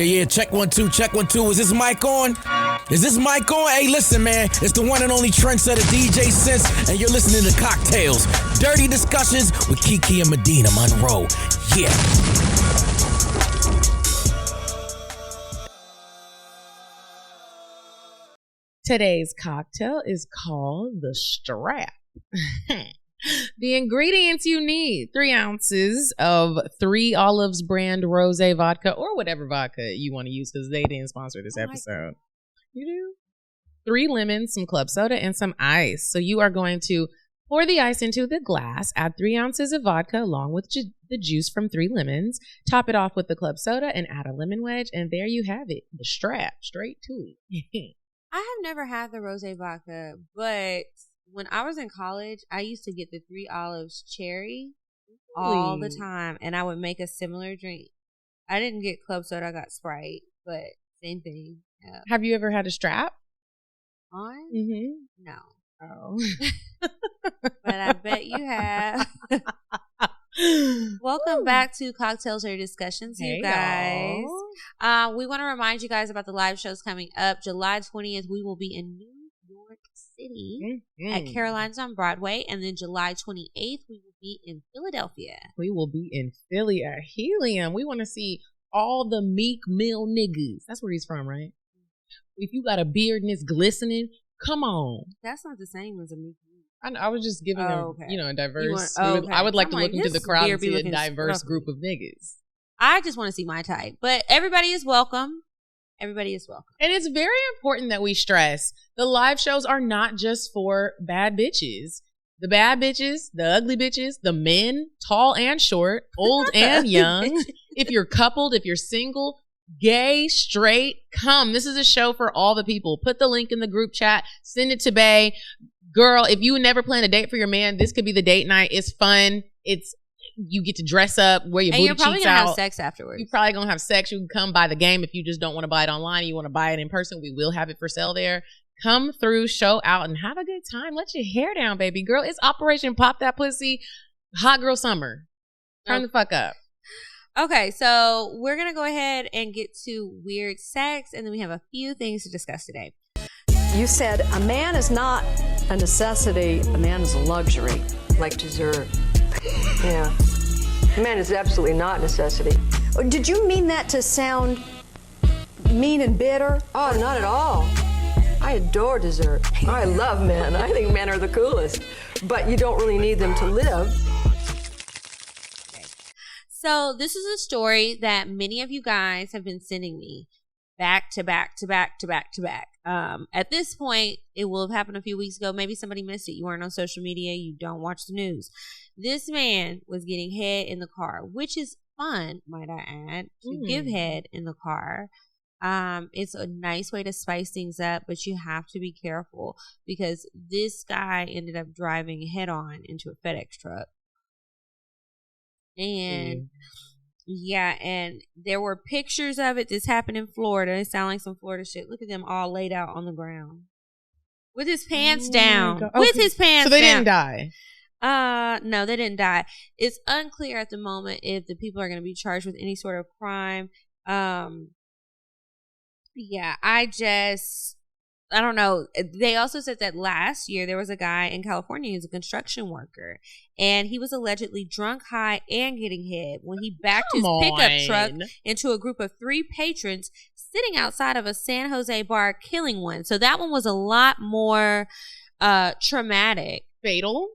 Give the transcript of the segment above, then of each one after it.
Yeah, check 1 2, check 1 2. Is this mic on? Is this mic on? Hey, listen, man. It's the one and only trendsetter DJ Sense, and you're listening to Cocktales. Dirty discussions with Kiki and Medina Monroe. Yeah. Today's cocktail is called the Strap. The ingredients you need: 3 ounces of 3 Olives brand rosé vodka, or whatever vodka you want to use, because they didn't sponsor this episode. You do? 3 lemons, some club soda, and some ice. So you are going to pour the ice into the glass, add 3 ounces of vodka along with the juice from 3 lemons, top it off with the club soda, and add a lemon wedge, and there you have it. The Strap, straight to it. I have never had the rosé vodka, but when I was in college, I used to get the 3 Olives cherry all the time, and I would make a similar drink. I didn't get club soda, I got Sprite, but same thing. Yeah. Have you ever had a Strap? On? Mm-hmm. No. Oh. But I bet you have. Welcome back to Cocktails or Discussions, you guys. We want to remind you guys about the live shows coming up. July 20th, we will be in New York City at Caroline's on Broadway, and then July 28th, we will be in Philadelphia. We will be in Philly at Helium. We want to see all the Meek Mill niggas. That's where he's from, right? If you got a beard and it's glistening, come on. That's not the same as a Meek Mill. I was just giving a diverse. Okay. I would like to look into the crowd and see a diverse scruffy group of niggas. I just want to see my type, but everybody is welcome. Everybody is welcome. And it's very important that we stress the live shows are not just for bad bitches. The bad bitches, the ugly bitches, the men, tall and short, old and young. If you're coupled, if you're single, gay, straight, come. This is a show for all the people. Put the link in the group chat. Send it to Bae. Girl, if you never plan a date for your man, this could be the date night. It's fun. You get to dress up, wear your booty cheeks out. And you're probably going to have sex afterwards. You're probably going to have sex. You can come buy the game if you just don't want to buy it online and you want to buy it in person. We will have it for sale there. Come through, show out, and have a good time. Let your hair down, baby girl. It's Operation Pop That Pussy, Hot Girl Summer. Turn the fuck up. Okay, so we're going to go ahead and get to weird sex, and then we have a few things to discuss today. You said a man is not a necessity, a man is a luxury. Like dessert. Yeah. A man is absolutely not a necessity. Did you mean that to sound mean and bitter? Oh, not at all. I adore dessert. I love men. I think men are the coolest. But you don't really need them to live. So this is a story that many of you guys have been sending me back to back to back to back to back. At this point, it will have happened a few weeks ago. Maybe somebody missed it. You weren't on social media. You don't watch the news. This man was getting head in the car, which is fun, might I add, to give head in the car. It's a nice way to spice things up, but you have to be careful because this guy ended up driving head on into a FedEx truck. And yeah, and there were pictures of it. This happened in Florida. It sounds like some Florida shit. Look at them all laid out on the ground with his pants down. With his pants down. So they didn't die? No, they didn't die. It's unclear at the moment if the people are going to be charged with any sort of crime. Yeah, I don't know. They also said that last year there was a guy in California who's a construction worker, and he was allegedly drunk, high, and getting head when he backed his pickup truck into a group of 3 patrons sitting outside of a San Jose bar, killing one. So that one was a lot more traumatic. Fatal?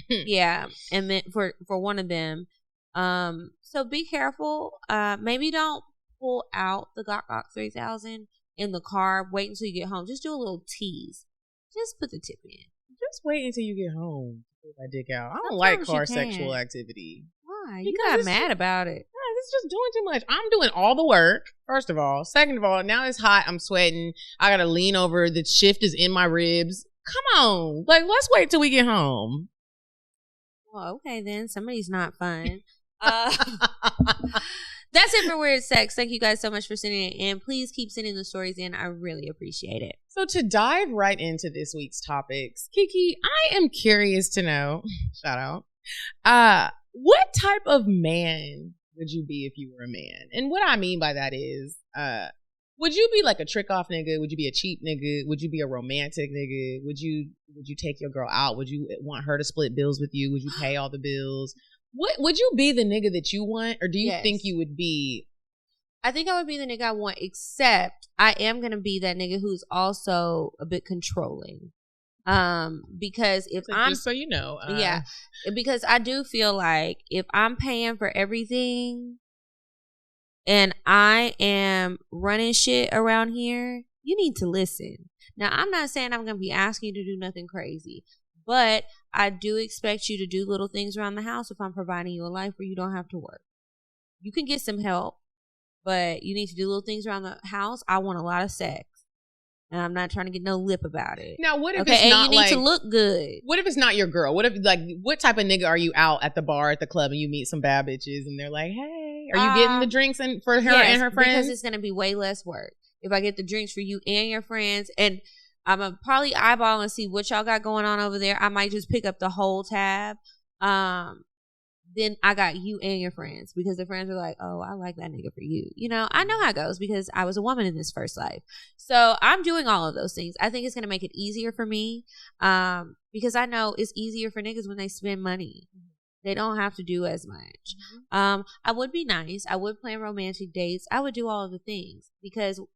Yeah, and meant for one of them. So be careful. Maybe don't pull out the Gok 3000 in the car. Wait until you get home. Just do a little tease. Just put the tip in. Just wait until you get home to pull that dick out. I don't like car sexual activity. Why? You got mad about it. Yeah, it's just doing too much. I'm doing all the work, first of all. Second of all, now it's hot. I'm sweating. I got to lean over. The shift is in my ribs. Come on. Like, let's wait till we get home. Well, okay then. Somebody's not fun. That's it for Weird Sex. Thank you guys so much for sending it in. Please keep sending the stories in. I really appreciate it. So to dive right into this week's topics, Kiki, I am curious to know, shout out, what type of man would you be if you were a man? And what I mean by that is, would you be like a trick off nigga? Would you be a cheap nigga? Would you be a romantic nigga? Would you take your girl out? Would you want her to split bills with you? Would you pay all the bills? What would you be the nigga that you want, or do you think you would be? I think I would be the nigga I want, except I am gonna be that nigga who's also a bit controlling. Because if so I'm just so you know, because I do feel like if I'm paying for everything and I am running shit around here, you need to listen. Now, I'm not saying I'm going to be asking you to do nothing crazy, but I do expect you to do little things around the house if I'm providing you a life where you don't have to work. You can get some help, but you need to do little things around the house. I want a lot of sex, and I'm not trying to get no lip about it. Now, what if okay? it's And not you need like, to look good. What if it's not your girl? What if, like, what type of nigga are you out at the bar, at the club, and you meet some bad bitches, and they're like, hey, are you getting the drinks for her and her friends? Because it's going to be way less work if I get the drinks for you and your friends, and I'm going to probably eyeball and see what y'all got going on over there. I might just pick up the whole tab. Then I got you and your friends, because the friends are like, oh, I like that nigga for you. You know, I know how it goes because I was a woman in this first life. So I'm doing all of those things. I think it's going to make it easier for me, because I know it's easier for niggas when they spend money. They don't have to do as much. I would be nice. I would plan romantic dates. I would do all of the things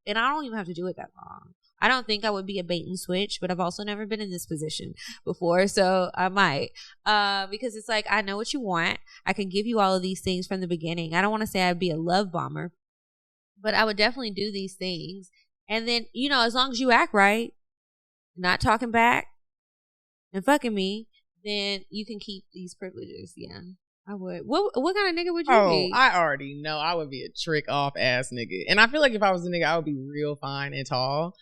and I don't even have to do it that long. I don't think I would be a bait and switch, but I've also never been in this position before, so I might. Because it's like, I know what you want. I can give you all of these things from the beginning. I don't want to say I'd be a love bomber, but I would definitely do these things. And then, you know, as long as you act right, not talking back and fucking me, then you can keep these privileges. Yeah, I would. What kind of nigga would you be? I already know I would be a trick off ass nigga. And I feel like if I was a nigga, I would be real fine and tall.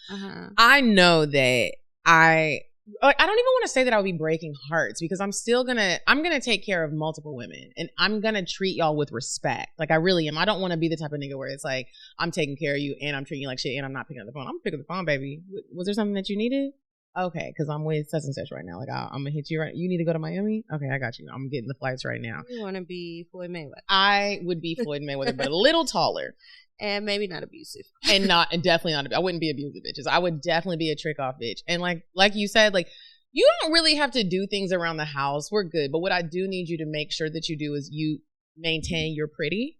I know that I don't even want to say that I would be breaking hearts, because I'm gonna take care of multiple women, and I'm gonna treat y'all with respect. Like, I really am. I don't want to be the type of nigga where it's like, I'm taking care of you and I'm treating you like shit and I'm not picking up the phone. I'm picking up the phone, baby. Was there something that you needed? Okay, because I'm with such and such right now. Like, I'm gonna hit you right. You need to go to Miami? Okay, I got you. I'm getting the flights right now. You want to be Floyd Mayweather? I would be Floyd Mayweather, but a little taller, and maybe not abusive, and definitely not. I wouldn't be abusive bitches. I would definitely be a trick off bitch. And like you said, like, you don't really have to do things around the house. We're good. But what I do need you to make sure that you do is you maintain your pretty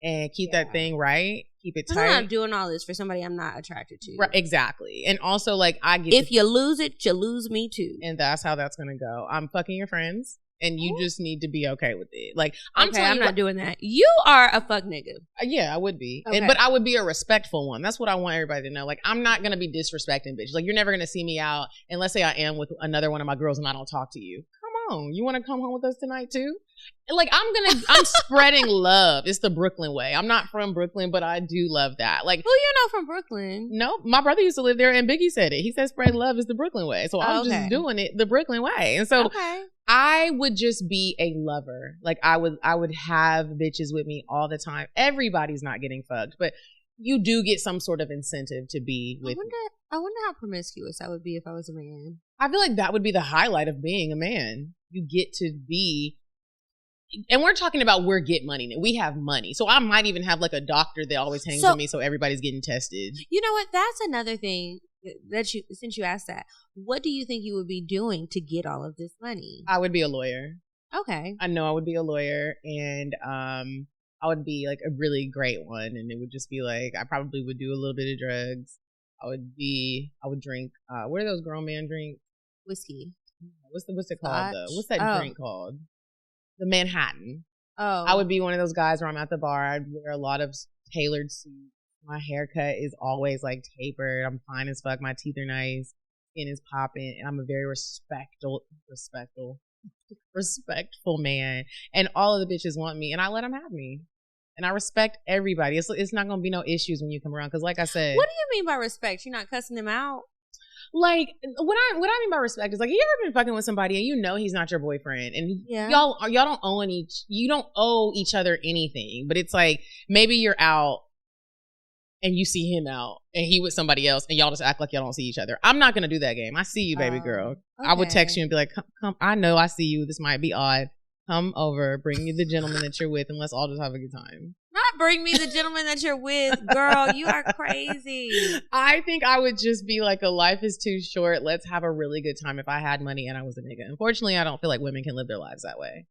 and keep that thing right. Keep it tight. I'm not doing all this for somebody I'm not attracted to. Right, exactly. And also, like, if you lose it, you lose me too. And that's how that's gonna go. I'm fucking your friends, and you just need to be okay with it. Like, I'm not doing that. You are a fuck nigga. Yeah, I would be. Okay. But I would be a respectful one. That's what I want everybody to know. Like, I'm not gonna be disrespecting bitches. Like, you're never gonna see me out, and let's say I am with another one of my girls and I don't talk to you. Come on, you want to come home with us tonight too? Like, I'm spreading love. It's the Brooklyn way. I'm not from Brooklyn, but I do love that. Like, who you know from Brooklyn? No, my brother used to live there, and Biggie said it. He said spread love is the Brooklyn way. So I'm just doing it the Brooklyn way. And so I would just be a lover. Like, I would have bitches with me all the time. Everybody's not getting fucked, but you do get some sort of incentive to be with me. I wonder how promiscuous I would be if I was a man. I feel like that would be the highlight of being a man. You get to be, and we're talking about get money. We have money. So I might even have like a doctor that always hangs with me, so everybody's getting tested. You know what? That's another thing since you asked that. What do you think you would be doing to get all of this money? I would be a lawyer. Okay. I know I would be a lawyer, and I would be like a really great one, and it would just be like, I probably would do a little bit of drugs. I would drink, what are those grown man drinks? Whiskey. What's it called though? What's that drink called? The Manhattan. Oh. I would be one of those guys where I'm at the bar. I'd wear a lot of tailored suits. My haircut is always like tapered. I'm fine as fuck. My teeth are nice. Skin is popping. And I'm a very respectful man. And all of the bitches want me, and I let them have me. And I respect everybody. It's not going to be no issues when you come around. Because like I said. What do you mean by respect? You're not cussing them out? Like, what I mean by respect is, like, you ever been fucking with somebody and you know he's not your boyfriend, and y'all don't owe each other anything, but it's like, maybe you're out and you see him out and he with somebody else and y'all just act like y'all don't see each other. I'm not gonna do that game. I see you, baby girl. Okay. I would text you and be like, come, I know I see you. This might be odd. Come over, bring me the gentleman that you're with, and let's all just have a good time. Not bring me the gentleman that you're with. Girl, you are crazy. I think I would just be like, a life is too short. Let's have a really good time if I had money and I was a nigga. Unfortunately, I don't feel like women can live their lives that way.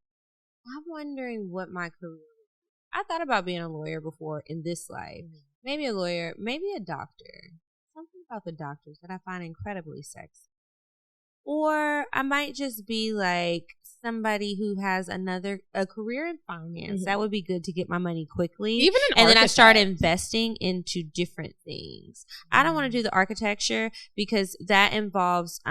I'm wondering what my career would be. I thought about being a lawyer before in this life. Maybe a lawyer, maybe a doctor. Something about the doctors that I find incredibly sexy. Or I might just be like somebody who has a career in finance. That would be good to get my money quickly. Even an and then I architect. start investing into different things. I don't want to do the architecture because that involves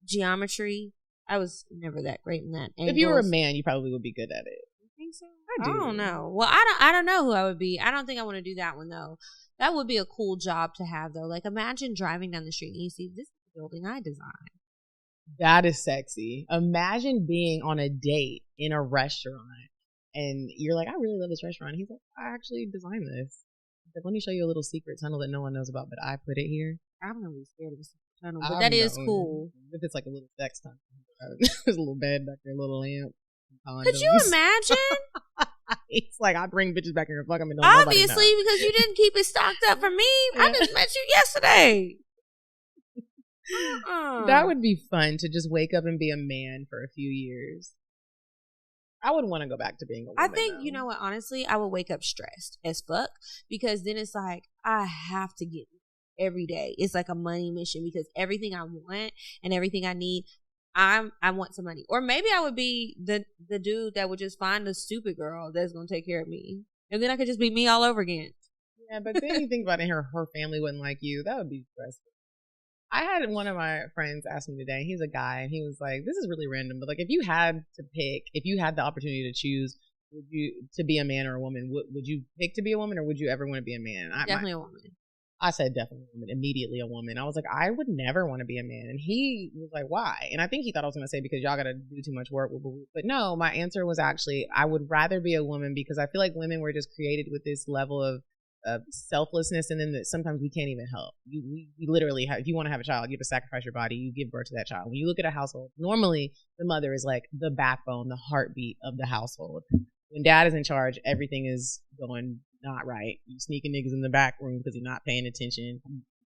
geometry. I was never that great in that. If you were a man, you probably would be good at it. You think so? I do. don't know. Well, I don't know who I would be. I don't think I want to do that one though. That would be a cool job to have though. Like imagine driving down the street and you see this is the building I designed. That is sexy. Imagine being on a date in a restaurant and you're like, I really love this restaurant. He's like, I actually designed this. He's like, let me show you a little secret tunnel that no one knows about, but I put it here. I'm gonna be scared of the tunnel, but that is cool. If it's like a little sex tunnel. There's a little bed back there, a little lamp. Could you imagine? It's like I bring bitches back here and fuck them and don't nobody know. Obviously, because you didn't keep it stocked up for me. I just met you yesterday. That would be fun to just wake up and be a man for a few years. I would want to go back to being a woman. I think, though. you know what, honestly, I would wake up stressed as fuck because then it's like, I have to get every day. It's like a money mission because everything I want and everything I need, I want some money. Or maybe I would be the dude that would just find a stupid girl that's going to take care of me. And then I could just be me all over again. Yeah, but then you think about it, her family wouldn't like you. That would be stressful. I had one of my friends ask me today, he's a guy, and he was like, this is really random, but like if you had the opportunity to choose, would you to be a man or a woman, would you pick to be a woman or would you ever want to be a man? Definitely a woman. I said definitely a woman, immediately a woman. I was like, I would never want to be a man. And he was like, why? And I think he thought I was going to say because y'all got to do too much work. But no, my answer was actually, I would rather be a woman because I feel like women were just created with this level of selflessness, and then that sometimes we can't even help. You literally have, if you want to have a child, you have to sacrifice your body, you give birth to that child. When you look at a household, normally the mother is like the backbone, the heartbeat of the household. When dad is in charge, everything is going not right. You sneaking niggas in the back room because he's not paying attention.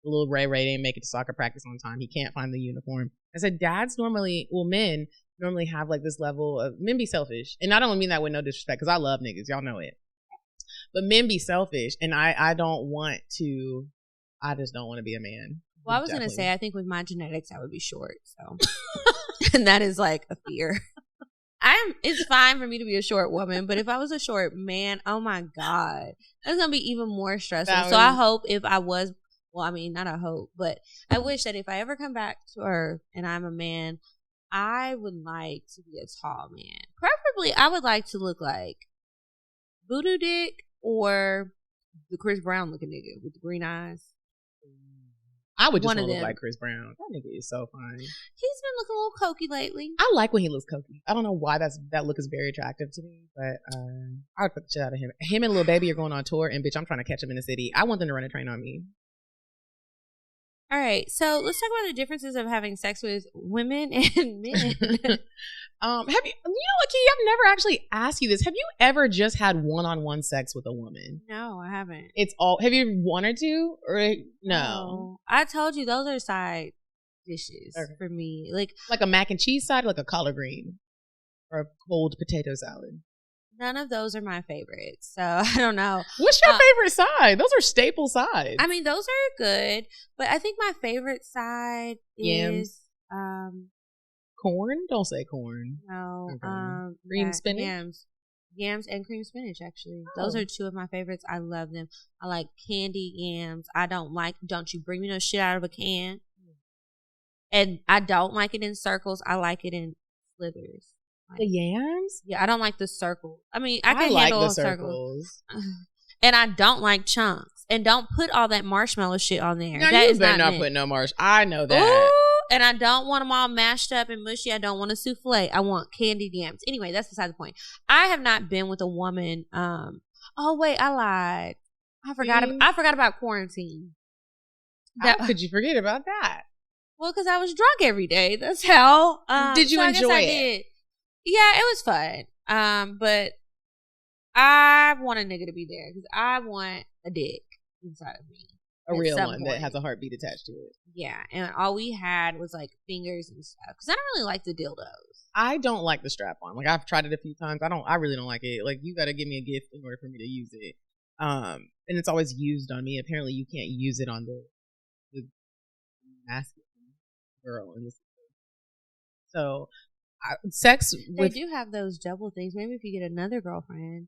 The little Ray didn't make it to soccer practice on time. He can't find the uniform. I said, men normally have like this level of, men be selfish. And I don't mean that with no disrespect because I love niggas. Y'all know it. But men be selfish, and I just don't want to be a man. Well, I was going to say, I think with my genetics, I would be short. So, and that is like a fear. It's fine for me to be a short woman, but if I was a short man, oh my God, that's going to be even more stressful. So I hope if I was, well, I mean, not a hope, but I wish that if I ever come back to Earth and I'm a man, I would like to be a tall man. Preferably, I would like to look like Voodoo Dick or the Chris Brown looking nigga with the green eyes. I would just want to look like Chris Brown. That nigga is so fine. He's been looking a little cokey lately. I like when he looks cokey. I don't know why that look is very attractive to me, but I would put the shit out of him. Him and Lil Baby are going on tour, and bitch, I'm trying to catch him in the city. I want them to run a train on me. All right, so let's talk about the differences of having sex with women and men. Have you know what, Kiki? I've never actually asked you this. Have you ever just had one-on-one sex with a woman? No, I haven't. Have you wanted to or no? I told you those are side dishes for me. Like a mac and cheese side, or like a collard green or a cold potato salad. None of those are my favorites, so I don't know. What's your favorite side? Those are staple sides. I mean, those are good, but I think my favorite side is corn. Don't say corn. No, okay. Cream spinach. Yams and cream spinach. Actually, those are two of my favorites. I love them. I like candied yams. Don't you bring me no shit out of a can. And I don't like it in circles. I like it in slithers. The yams? Yeah, I don't like the circle. I mean, I can like handle the circles. And I don't like chunks. And don't put all that marshmallow shit on there. No, that you is better not put no marshmallow. I know that. Ooh, and I don't want them all mashed up and mushy. I don't want a souffle. I want candied yams. Anyway, that's beside the point. I have not been with a woman. Oh wait, I lied. I forgot about quarantine. How could you forget about that? Well, because I was drunk every day. That's how. Did you enjoy it? Did. Yeah, it was fun. But I want a nigga to be there because I want a dick inside of me. A real one that has a heartbeat attached to it. Yeah, and all we had was like fingers and stuff because I don't really like the dildos. I don't like the strap on. Like I've tried it a few times. I really don't like it. Like you got to give me a gift in order for me to use it. And it's always used on me. Apparently, you can't use it on the masculine girl in this. So, sex with they do have those double things. Maybe if you get another girlfriend,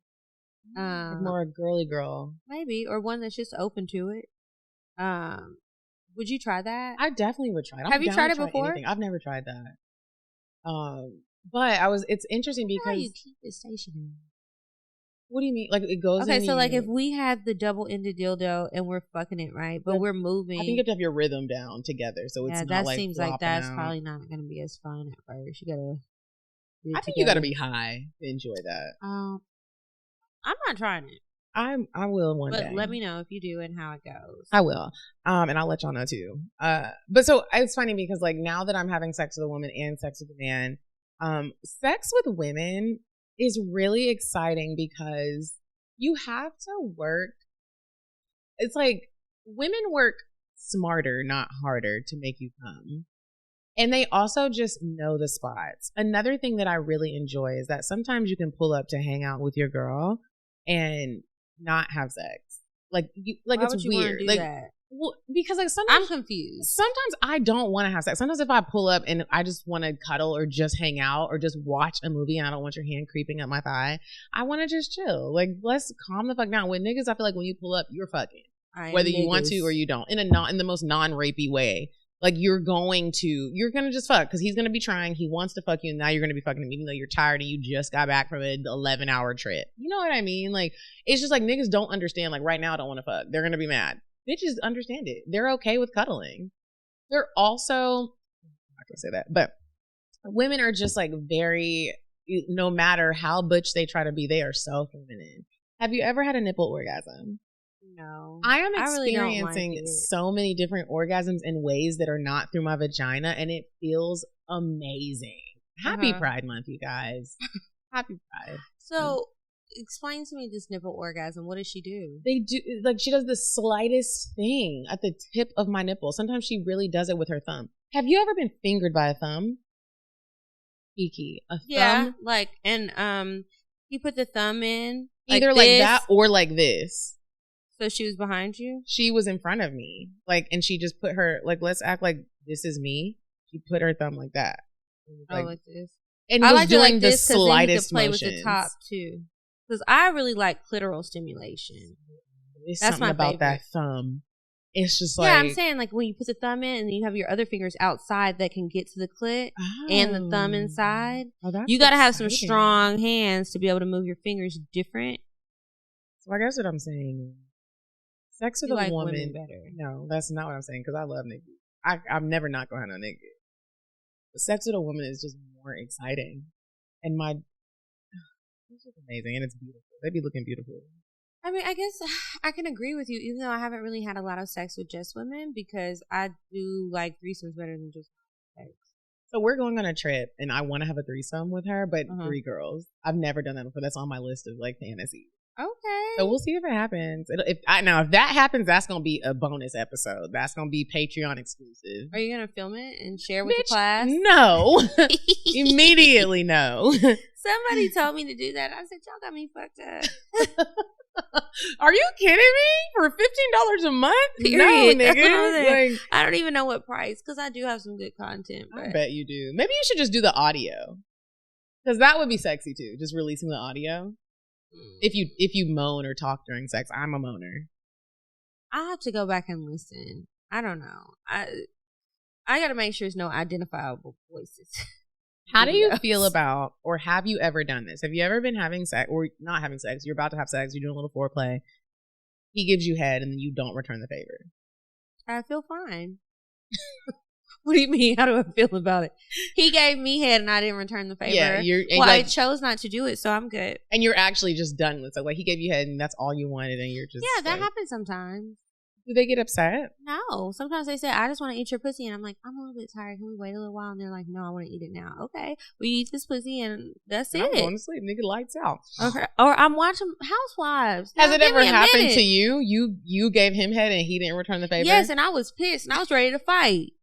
more a girly girl, maybe, or one that's just open to it. Would you try that? I definitely would try it. Have you tried it before? Anything. I've never tried that. But it's interesting because you keep it stationary. What do you mean? Like it goes. Okay, so like if we had the double-ended dildo and we're fucking it right, but we're moving. I think you have to have your rhythm down together, so it's not that like seems like that's out. probably not going to be as fun at first. You gotta. I think you gotta be high to enjoy that. I'm not trying it. I will one day. But let me know if you do and how it goes. I will. And I'll let y'all know too. But so it's funny because like now that I'm having sex with a woman and sex with a man, sex with women is really exciting because you have to work. It's like women work smarter, not harder to make you come. And they also just know the spots. Another thing that I really enjoy is that sometimes you can pull up to hang out with your girl and not have sex. Like Why it's would you weird. Do like that? well, because like sometimes I'm confused. Sometimes I don't want to have sex. Sometimes if I pull up and I just want to cuddle or just hang out or just watch a movie and I don't want your hand creeping up my thigh, I want to just chill. Like let's calm the fuck down. With niggas, I feel like when you pull up, you're fucking. Whether you want to or you don't. In the most non-rapey way. Like you're gonna just fuck because he's gonna be trying. He wants to fuck you, and now you're gonna be fucking him, even though you're tired and you just got back from an 11-hour trip. You know what I mean? Like it's just like niggas don't understand. Like right now, I don't want to fuck. They're gonna be mad. Bitches understand it. They're okay with cuddling. They're also I'm not gonna say that, but women are just like very. No matter how butch they try to be, they are so feminine. Have you ever had a nipple orgasm? No. I am experiencing really like so many different orgasms in ways that are not through my vagina, and it feels amazing. Happy Pride Month, you guys. Happy Pride. So, explain to me this nipple orgasm. What does she do? They do, like, she does the slightest thing at the tip of my nipple. Sometimes she really does it with her thumb. Have you ever been fingered by a thumb? Kiki, a thumb? Yeah, like, and, you put the thumb in. Either like that or like this. So she was behind you? She was in front of me. Like, and she just put her, like, let's act like this is me. She put her thumb like that. Like this. And I was doing the slightest play motions. With the top too. Because I really like clitoral stimulation. There's That's something my about favorite. that thumb. It's just like. Yeah, I'm saying like when you put the thumb in and you have your other fingers outside that can get to the clit and the thumb inside. Oh, you got to have some strong hands to be able to move your fingers different. So I guess what I'm saying. Sex with you a like woman. Women better. No, that's not what I'm saying because I love niggas. I'm never not going to have no nigga. But sex with a woman is just more exciting. And it's just amazing and it's beautiful. They be looking beautiful. I mean, I guess I can agree with you, even though I haven't really had a lot of sex with just women because I do like threesomes better than just sex. So we're going on a trip and I want to have a threesome with her, but 3 girls. I've never done that before. That's on my list of like fantasies. Okay. So we'll see if it happens. If that happens, that's gonna be a bonus episode. That's gonna be Patreon exclusive. Are you gonna film it and share with the class? No. Immediately no. Somebody told me to do that. I said, y'all got me fucked up. Are you kidding me? For $15 a month? Period. No, nigga. Like, I don't even know what price because I do have some good content. But I bet you do. Maybe you should just do the audio because that would be sexy too. Just releasing the audio. If you moan or talk during sex, I'm a moaner. I'll have to go back and listen. I don't know. I got to make sure there's no identifiable voices. How do you feel about, or have you ever done this? Have you ever been having sex or not having sex? You're about to have sex. You're doing a little foreplay. He gives you head and then you don't return the favor. I feel fine. What do you mean? How do I feel about it? He gave me head and I didn't return the favor. Yeah, I chose not to do it, so I'm good. And you're actually just done with it. Like he gave you head and that's all you wanted, and you're just that happens sometimes. Do they get upset? No. Sometimes they say, I just want to eat your pussy. And I'm like, I'm a little bit tired. Can we wait a little while? And they're like, no, I want to eat it now. Okay. We eat this pussy and that's it. I'm going to sleep. Nigga, lights out. Okay. Or I'm watching Housewives. Has Now, it give ever me a happened minute. to you? You gave him head and he didn't return the favor? Yes, and I was pissed. And I was ready to fight.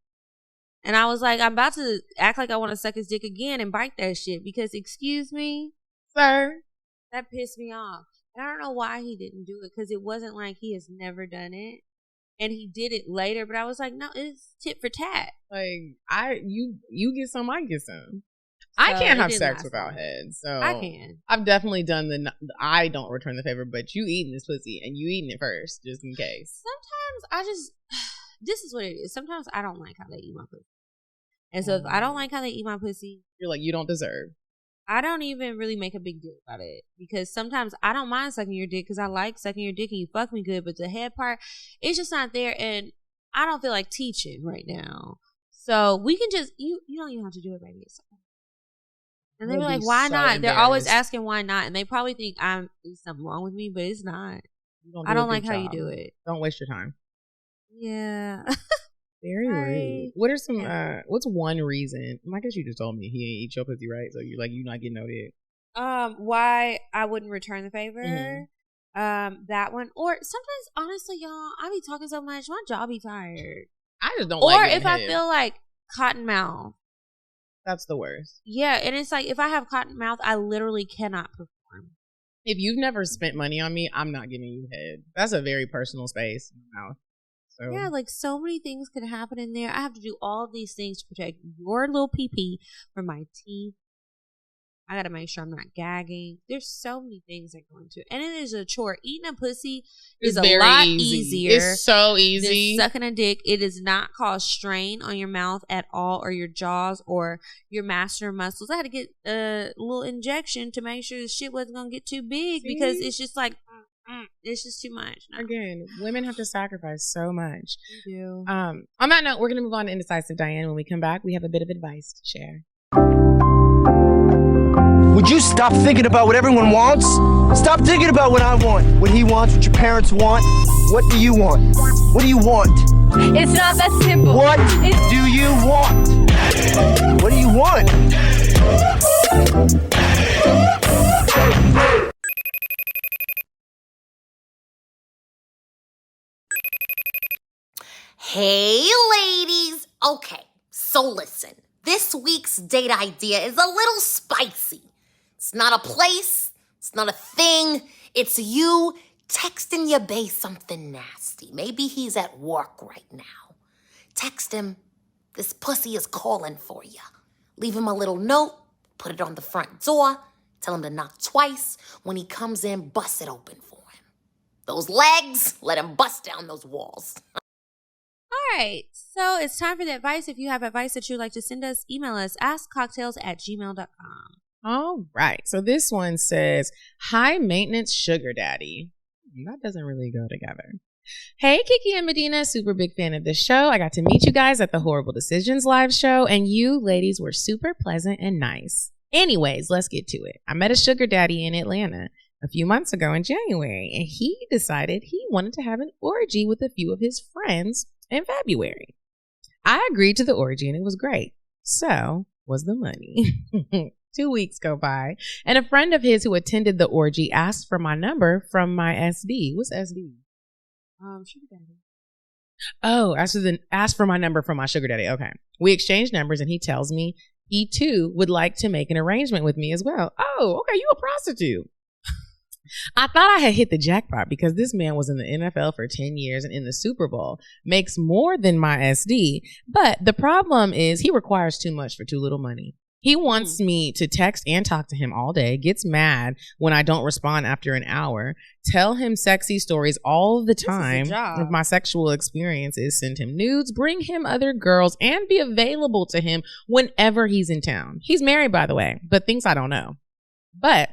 And I was like, I'm about to act like I want to suck his dick again and bite that shit. Because, excuse me, Sir. that pissed me off. And I don't know why he didn't do it. Because it wasn't like he has never done it. And he did it later, but I was like, no, it's tit for tat. Like, you get some, I get some. I can't have sex without head, so I can. I've definitely done I don't return the favor, but you eating this pussy and you eating it first, just in case. Sometimes this is what it is. Sometimes I don't like how they eat my pussy. And so if I don't like how they eat my pussy, you're like, you don't deserve. I don't even really make a big deal about it because sometimes I don't mind sucking your dick because I like sucking your dick and you fuck me good, but the head part, it's just not there, and I don't feel like teaching right now. So we can just you don't even have to do it, baby. And they be like, why not? They're always asking why not, and they probably think there's something wrong with me, but it's not. I don't like how you do it. Don't waste your time. Yeah. Very rude. What are some what's one reason? I guess you just told me he ain't eat your pussy, right? So you're like, you're not getting no dick. Why I wouldn't return the favor. Mm-hmm. That one. Or sometimes, honestly, y'all, I be talking so much, my jaw be tired. I just don't or like if I feel like cotton mouth. That's the worst. Yeah, and it's like if I have cotton mouth, I literally cannot perform. If you've never spent money on me, I'm not giving you head. That's a very personal space in my mouth. So. Yeah, like so many things could happen in there. I have to do all of these things to protect your little pee-pee from my teeth. I got to make sure I'm not gagging. There's so many things that go into it. And it is a chore. Eating a pussy is a lot easier. It's so easy. Than sucking a dick. It does not cause strain on your mouth at all, or your jaws, or your masseter muscles. I had to get a little injection to make sure the shit wasn't going to get too big because it's just like, it's just too much. No. Again, women have to sacrifice so much. We do. On that note, we're going to move on to Indecisive Diane. When we come back, we have a bit of advice to share. Would you stop thinking about what everyone wants? Stop thinking about what I want, what he wants, what your parents want. What do you want? What do you want? It's not that simple. What do you want? What do you want? Hey, ladies. Okay, so listen. This week's date idea is a little spicy. It's not a place. It's not a thing. It's you texting your bae something nasty. Maybe he's at work right now. Text him, this pussy is calling for you. Leave him a little note. Put it on the front door. Tell him to knock twice. When he comes in, bust it open for him. Those legs, let him bust down those walls. All right, so it's time for the advice. If you have advice that you'd like to send us, email us, askcocktales@gmail.com. All right. So this one says, high maintenance sugar daddy. That doesn't really go together. Hey, Kiki and Medina, super big fan of this show. I got to meet you guys at the Horrible Decisions live show, and you ladies were super pleasant and nice. Anyways, let's get to it. I met a sugar daddy in Atlanta a few months ago in January, and he decided he wanted to have an orgy with a few of his friends in February. I agreed to the orgy, and it was great. So was the money. 2 weeks go by, and a friend of his who attended the orgy asked for my number from my SD. What's SD? Sugar daddy. Oh, asked for my number from my sugar daddy. Okay. We exchanged numbers, and he tells me he too would like to make an arrangement with me as well. Oh, okay. You a prostitute. I thought I had hit the jackpot because this man was in the NFL for 10 years and in the Super Bowl, makes more than my SD. But the problem is he requires too much for too little money. He wants me to text and talk to him all day, gets mad when I don't respond after an hour, tell him sexy stories all the time of my sexual experiences, send him nudes, bring him other girls, and be available to him whenever he's in town. He's married, by the way, but things I don't know. But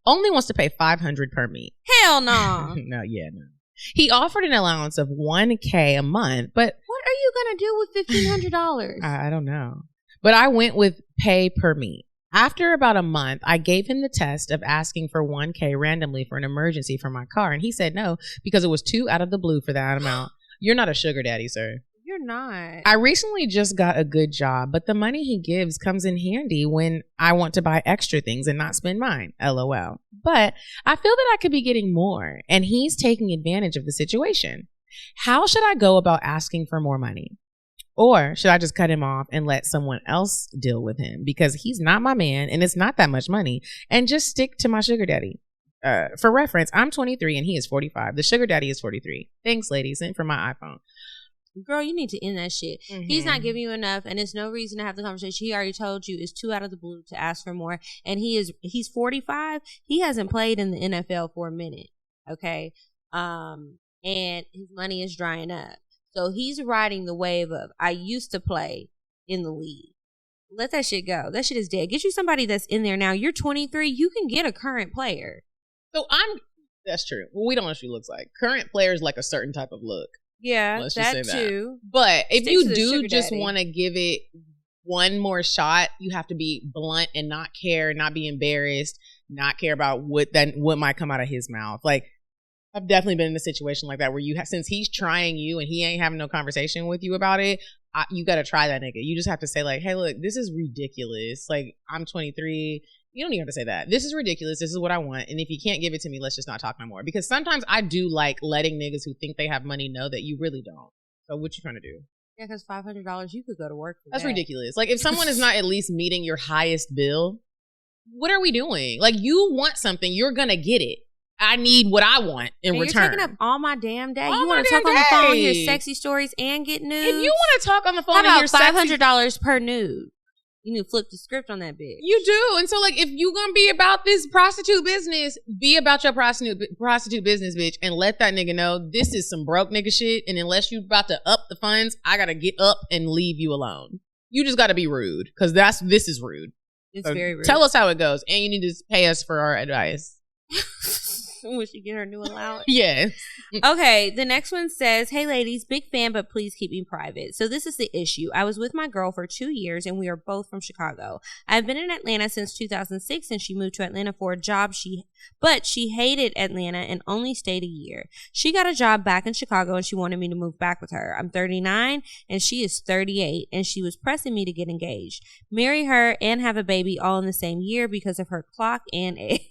only wants to pay $500 per meet. Hell no. No. He offered an allowance of $1,000 a month, but what are you gonna do with $1,500? I don't know. But I went with pay per meet. After about a month, I gave him the test of asking for $1,000 randomly for an emergency for my car, and he said no because it was too out of the blue for that amount. You're not a sugar daddy, sir. You're not. I recently just got a good job, but the money he gives comes in handy when I want to buy extra things and not spend mine. LOL. But I feel that I could be getting more, and he's taking advantage of the situation. How should I go about asking for more money? Or should I just cut him off and let someone else deal with him because he's not my man and it's not that much money, and just stick to my sugar daddy? For reference, I'm 23 and he is 45. The sugar daddy is 43. Thanks, ladies. Sent from my iPhone. Girl, you need to end that shit. He's not giving you enough, and there's no reason to have the conversation. He already told you it's too out of the blue to ask for more, and he's 45. He hasn't played in the NFL for a minute, okay? And his money is drying up. So he's riding the wave of, I used to play in the league. Let that shit go. That shit is dead. Get you somebody that's in there now. You're 23. You can get a current player. That's true. Well, we don't know what she looks like. Current players like a certain type of look. Yeah, let's just that say too. That. But if you do just daddy. want to give it one more shot, you have to be blunt and not care, not be embarrassed, not care about what might come out of his mouth. Like, I've definitely been in a situation like that where since he's trying you and he ain't having no conversation with you about it, you got to try that nigga. You just have to say like, hey, look, this is ridiculous. Like, I'm 23. You don't even have to say that. This is ridiculous. This is what I want. And if you can't give it to me, let's just not talk no more. Because sometimes I do like letting niggas who think they have money know that you really don't. So what you trying to do? Yeah, because $500, you could go to work for That's that. ridiculous. Like, if someone is not at least meeting your highest bill, what are we doing? Like, you want something, you're going to get it. I need what I want in return. You're taking up all my damn day. All you want to talk on the phone, hear sexy stories, and get nudes? If you want to talk on the phone how and about hear $500 per nude? You need to flip the script on that bitch. You do. And so, like, if you gonna be about this prostitute business, be about your prostitute business, bitch, and let that nigga know this is some broke nigga shit. And unless you about to up the funds, I gotta get up and leave you alone. You just gotta be rude, because this is rude. It's so very rude. Tell us how it goes, and you need to pay us for our advice. When she get her new allowance. Yes. Okay, the next one says, hey ladies, big fan, but please keep me private. So this is the issue. I was with my girl for 2 years and we are both from Chicago. I've been in Atlanta since 2006 and she moved to Atlanta for a job but she hated Atlanta and only stayed a year. She got a job back in Chicago and she wanted me to move back with her. I'm 39 and she is 38 and she was pressing me to get engaged, marry her, and have a baby all in the same year because of her clock and eggs.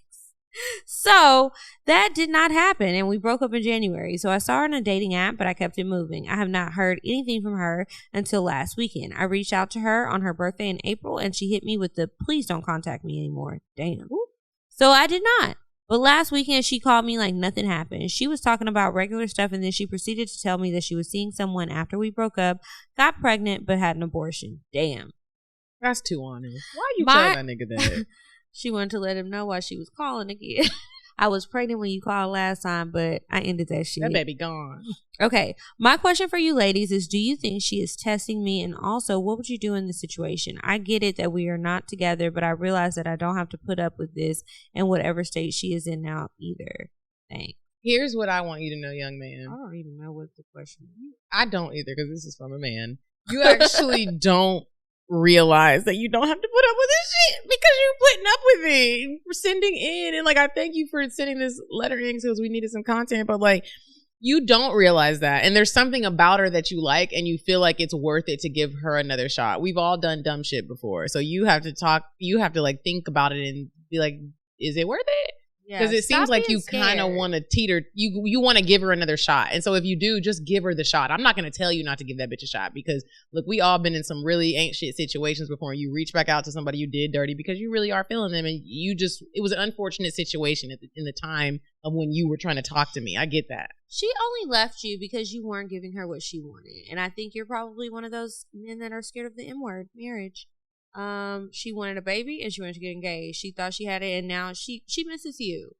So that did not happen and we broke up in January. So I saw her on a dating app, but I kept it moving. I have not heard anything from her until last weekend. I reached out to her on her birthday in April and she hit me with the please don't contact me anymore. Damn. So I did not. But last weekend she called me like nothing happened. She was talking about regular stuff and then she proceeded to tell me that she was seeing someone after we broke up, got pregnant, but had an abortion. Damn. That's too honest. Why you tell that nigga that? She wanted to let him know why she was calling again. I was pregnant when you called last time, but I ended that shit. That baby gone. Okay. My question for you ladies is, do you think she is testing me? And also, what would you do in this situation? I get it that we are not together, but I realize that I don't have to put up with this in whatever state she is in now either. Thanks. Here's what I want you to know, young man. I don't even know what the question is. I don't either, because this is from a man. You actually don't realize that you don't have to put up with this shit because you're putting up with it. We're sending in, and like, I thank you for sending this letter in because we needed some content, but like, you don't realize that, and there's something about her that you like and you feel like it's worth it to give her another shot. We've all done dumb shit before, so you have to like think about it and be like, is it worth it? Because it seems like you kind of want to teeter. You want to give her another shot. And so if you do, just give her the shot. I'm not going to tell you not to give that bitch a shot because, look, we all been in some really ain't shit situations before. You reach back out to somebody you did dirty because you really are feeling them. And it was an unfortunate situation in the time of when you were trying to talk to me. I get that. She only left you because you weren't giving her what she wanted. And I think you're probably one of those men that are scared of the M word, marriage. She wanted a baby and she wanted to get engaged. She thought she had it and now she misses you.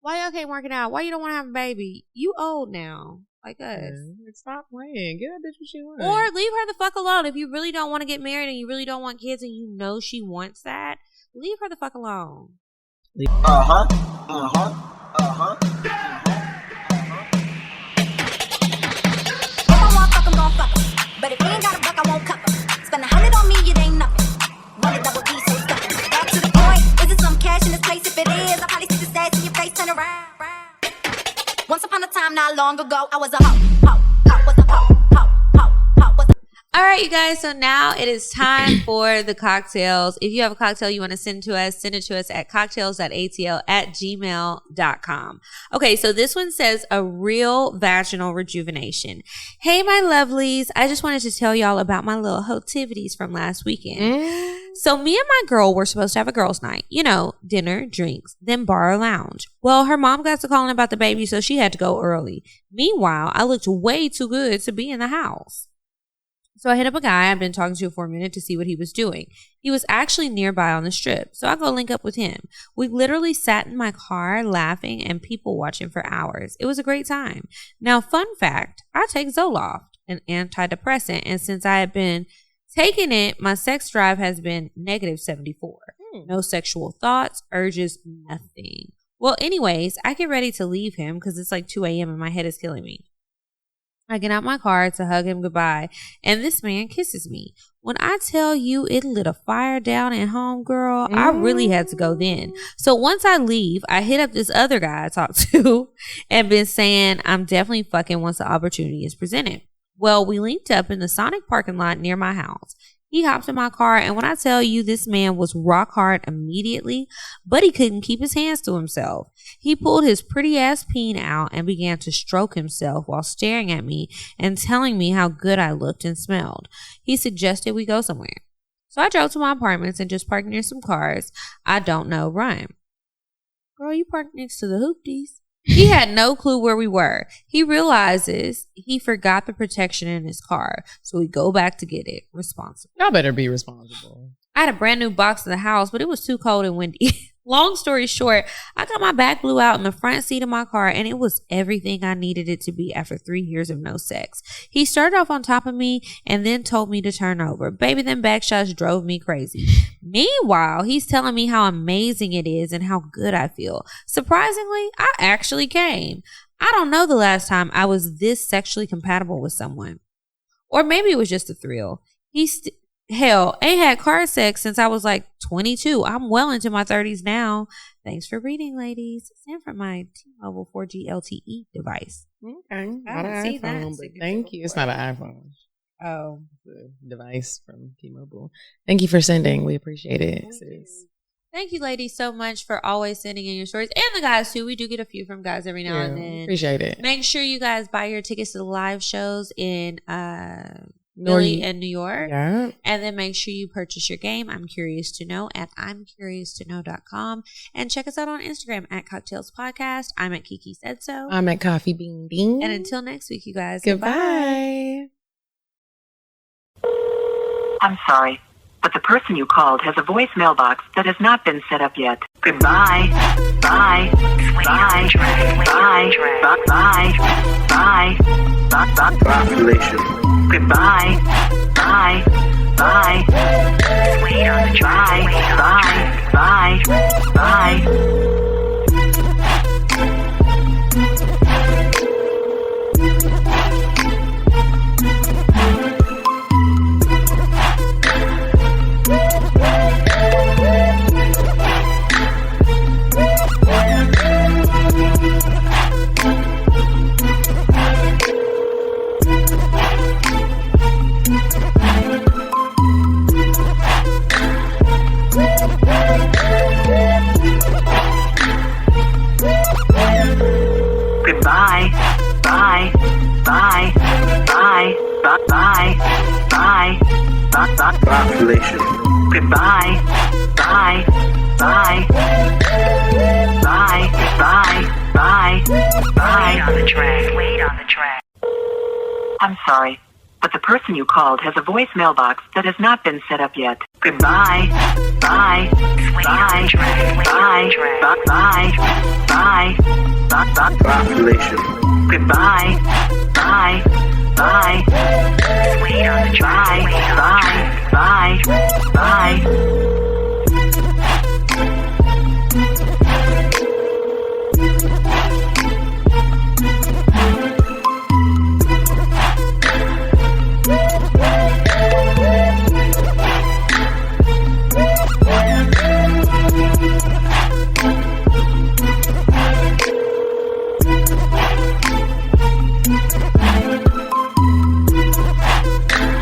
Why y'all can't work it out? Why you don't want to have a baby? You old now, like us. Stop playing. Get that bitch what she wants. Or leave her the fuck alone. If you really don't want to get married and you really don't want kids and you know she wants that, leave her the fuck alone. But if you ain't got a buck, I won't cup 'em. Spend $100 on me, it ain't nothing. Run a double D, so stuck 'em. Back to Once upon a time, not long ago, I was a hoe. All right, you guys. So now it is time for the cocktails. If you have a cocktail you want to send to us, send it to us at cocktales.atl at gmail.com. Okay, so this one says a real vaginal rejuvenation. Hey, my lovelies. I just wanted to tell y'all about my little hotivities from last weekend. So me and my girl were supposed to have a girls' night. You know, dinner, drinks, then bar or lounge. Well, her mom got to calling about the baby, so she had to go early. Meanwhile, I looked way too good to be in the house. So I hit up a guy I've been talking to for a minute to see what he was doing. He was actually nearby on the strip, so I go link up with him. We literally sat in my car laughing and people watching for hours. It was a great time. Now, fun fact, I take Zoloft, an antidepressant, and since I have been taking it, my sex drive has been negative 74. No sexual thoughts, urges, nothing. Well, anyways, I get ready to leave him because it's like 2 a.m. and my head is killing me. I get out my car to hug him goodbye, and this man kisses me. When I tell you it lit a fire down at home, girl, I really had to go then. So once I leave, I hit up this other guy I talked to and been saying I'm definitely fucking once the opportunity is presented. Well, we linked up in the Sonic parking lot near my house. He hopped in my car, and when I tell you this man was rock hard immediately, but he couldn't keep his hands to himself. He pulled his pretty ass peen out and began to stroke himself while staring at me and telling me how good I looked and smelled. He suggested we go somewhere. So I drove to my apartments and just parked near some cars I don't know run. Girl, you parked next to the hoopties. He had no clue where we were. He realizes he forgot the protection in his car, so we go back to get it. Responsible. Y'all better be responsible. I had a brand new box in the house, but it was too cold and windy. Long story short, I got my back blew out in the front seat of my car, and it was everything I needed it to be after 3 years of no sex. He started off on top of me and then told me to turn over. Baby, them back shots drove me crazy. Meanwhile, he's telling me how amazing it is and how good I feel. Surprisingly, I actually came. I don't know the last time I was this sexually compatible with someone. Or maybe it was just a thrill. Hell, ain't had car sex since I was like 22. I'm well into my 30s now. Thanks for reading, ladies. Send from my T-Mobile 4G LTE device. Okay. I haven't seen that. But thank you. It's not an iPhone. Oh. It's a device from T-Mobile. Thank you for sending. We appreciate it. Thank you, ladies, so much for always sending in your stories. And the guys, too. We do get a few from guys every now and then. Appreciate it. Make sure you guys buy your tickets to the live shows in Philly and New York. Yeah. And then make sure you purchase your game, I'm Curious to Know, at I'mCuriousToKnow.com. And check us out on Instagram at Cocktales Podcast. I'm at Kiki Said So. I'm at Coffee Bean Bean. And until next week, you guys. Goodbye. I'm sorry, but the person you called has a voicemail box that has not been set up yet. Goodbye. Bye. Bye. Bye. Bye. Bye. Bye. Population. Goodbye. Bye. Bye. Wait on the track. Bye. Bye. Bye. Goodbye. Bye. Bye. Bye. Bye. Bye. Bye. Population. Goodbye. Bye. Bye. Bye. Bye. Bye. Bye. Wait on the track. Wait on the track. I'm sorry, but the person you called has a voicemail box that has not been set up yet. Goodbye. Bye. Bye. Bye. Bye. Bye. Bye. Population. Goodbye. Bye. Bye. Wait on the track. Bye. Bye. Bye.